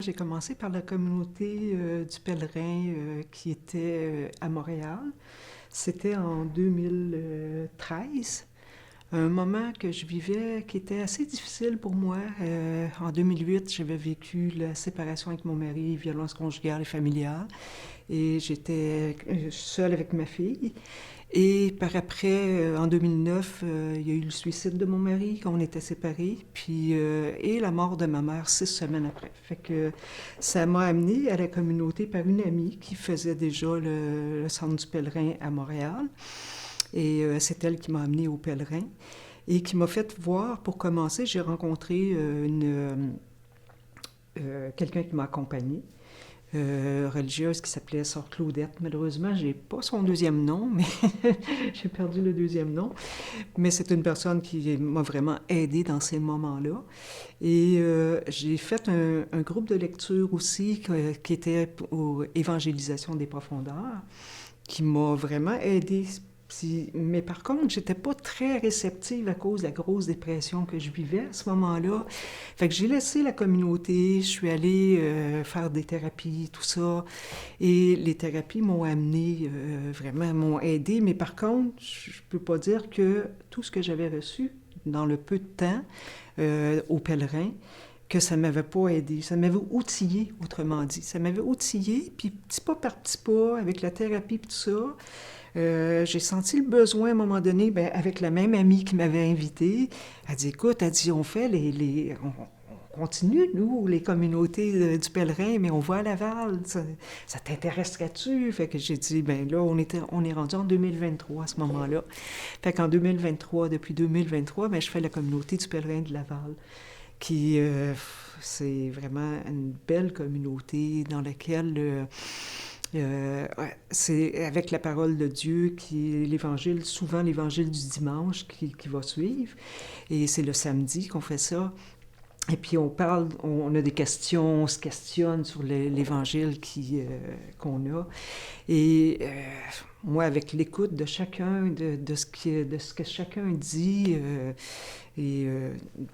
j'ai commencé par la communauté du pèlerin qui était à Montréal. C'était en 2013, un moment que je vivais qui était assez difficile pour moi. En 2008, j'avais vécu la séparation avec mon mari, violence conjugale et familiale, et j'étais seule avec ma fille. Et par après, en 2009, il y a eu le suicide de mon mari quand on était séparés, puis et la mort de ma mère 6 semaines après. Fait que ça m'a amené à la communauté par une amie qui faisait déjà le centre du pèlerin à Montréal. Et c'est elle qui m'a amené au pèlerin et qui m'a fait voir, pour commencer, j'ai rencontré quelqu'un qui m'a accompagnée, religieuse qui s'appelait Sœur Claudette. Malheureusement, j'ai pas son deuxième nom, mais j'ai perdu le deuxième nom. Mais c'est une personne qui m'a vraiment aidée dans ces moments-là. Et j'ai fait un groupe de lecture aussi qui était pour évangélisation des profondeurs, qui m'a vraiment aidée. Mais par contre, j'étais pas très réceptive à cause de la grosse dépression que je vivais à ce moment-là. Fait que j'ai laissé la communauté, je suis allée faire des thérapies, tout ça. Et les thérapies m'ont amené, vraiment, m'ont aidé. Mais par contre, je peux pas dire que tout ce que j'avais reçu dans le peu de temps au pèlerin, que ça m'avait pas aidé. Ça m'avait outillé, autrement dit. Ça m'avait outillé, puis petit pas par petit pas, avec la thérapie et tout ça, j'ai senti le besoin à un moment donné, ben, avec la même amie qui m'avait invitée. Elle dit, écoute, elle dit, on fait on continue, nous, les communautés du pèlerin, mais on va à Laval. Ça t'intéresserait-tu? Fait que j'ai dit, ben là, on est rendu en 2023 à ce moment-là. Fait qu'en 2023, depuis 2023, ben, je fais la communauté du pèlerin de Laval, qui, c'est vraiment une belle communauté dans laquelle ouais, c'est avec la parole de Dieu qui est l'évangile, souvent l'évangile du dimanche qui va suivre. Et c'est le samedi qu'on fait ça. Et puis on parle, on a des questions, on se questionne sur l'évangile qu'on a. Et moi, avec l'écoute de chacun, de ce que chacun dit,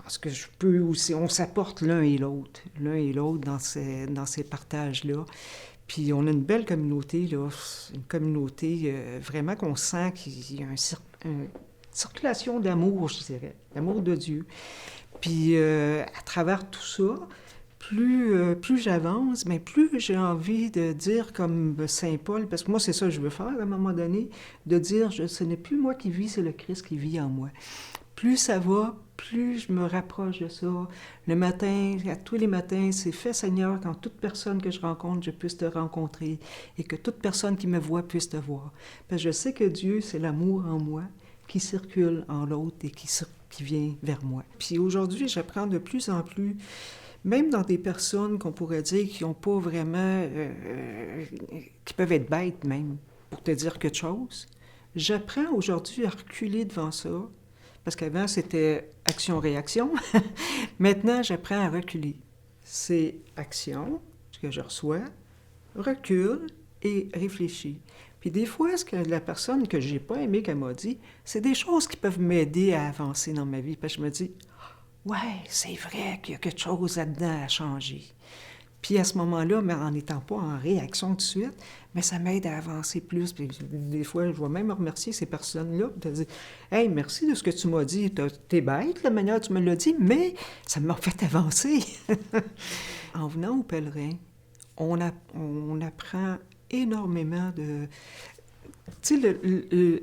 parce que je peux aussi, on s'apporte l'un et l'autre dans ces partages-là. Puis on a une belle communauté, là, une communauté vraiment qu'on sent qu'il y a une circulation d'amour, je dirais, d'amour de Dieu. Puis à travers tout ça, plus j'avance, mais plus j'ai envie de dire comme Saint Paul, parce que moi c'est ça que je veux faire à un moment donné, de dire ce n'est plus moi qui vis, c'est le Christ qui vit en moi. Plus ça va, plus je me rapproche de ça. Le matin, à tous les matins, c'est fait Seigneur, quand toute personne que je rencontre, je puisse te rencontrer et que toute personne qui me voit puisse te voir. Parce que je sais que Dieu, c'est l'amour en moi qui circule en l'autre et qui vient vers moi. Puis aujourd'hui, j'apprends de plus en plus, même dans des personnes qu'on pourrait dire qui n'ont pas vraiment, qui peuvent être bêtes même, pour te dire quelque chose, j'apprends aujourd'hui à reculer devant ça, parce qu'avant, c'était action-réaction. Maintenant, j'apprends à reculer. C'est action, ce que je reçois, recule et réfléchis. Puis des fois, ce que la personne que j'ai pas aimé qu'elle m'a dit, c'est des choses qui peuvent m'aider à avancer dans ma vie. Parce que je me dis, ouais, c'est vrai qu'il y a quelque chose là-dedans à changer. Puis à ce moment-là, mais en n'étant pas en réaction tout de suite, mais ça m'aide à avancer plus. Puis des fois, je vais même remercier ces personnes-là pour te dire, hey, merci de ce que tu m'as dit. T'es bête, la manière dont tu me l'as dit, mais ça m'a fait avancer. En venant au pèlerin, on apprend énormément de... Tu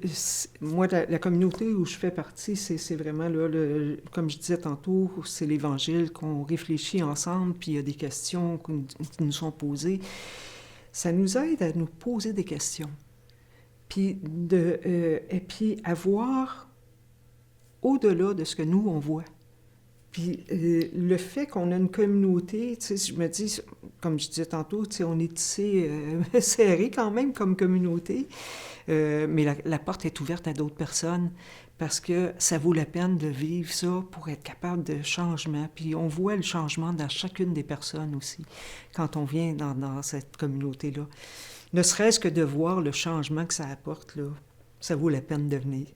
sais, moi, la communauté où je fais partie, c'est vraiment, là, comme je disais tantôt, c'est l'Évangile qu'on réfléchit ensemble, puis il y a des questions qui nous sont posées. Ça nous aide à nous poser des questions, puis et puis à voir au-delà de ce que nous, on voit. Puis le fait qu'on a une communauté, tu sais, je me dis, comme je disais tantôt, tu sais, on est tissé serré quand même comme communauté, mais la porte est ouverte à d'autres personnes parce que ça vaut la peine de vivre ça pour être capable de changement. Puis on voit le changement dans chacune des personnes aussi quand on vient dans cette communauté-là. Ne serait-ce que de voir le changement que ça apporte, là, ça vaut la peine de venir.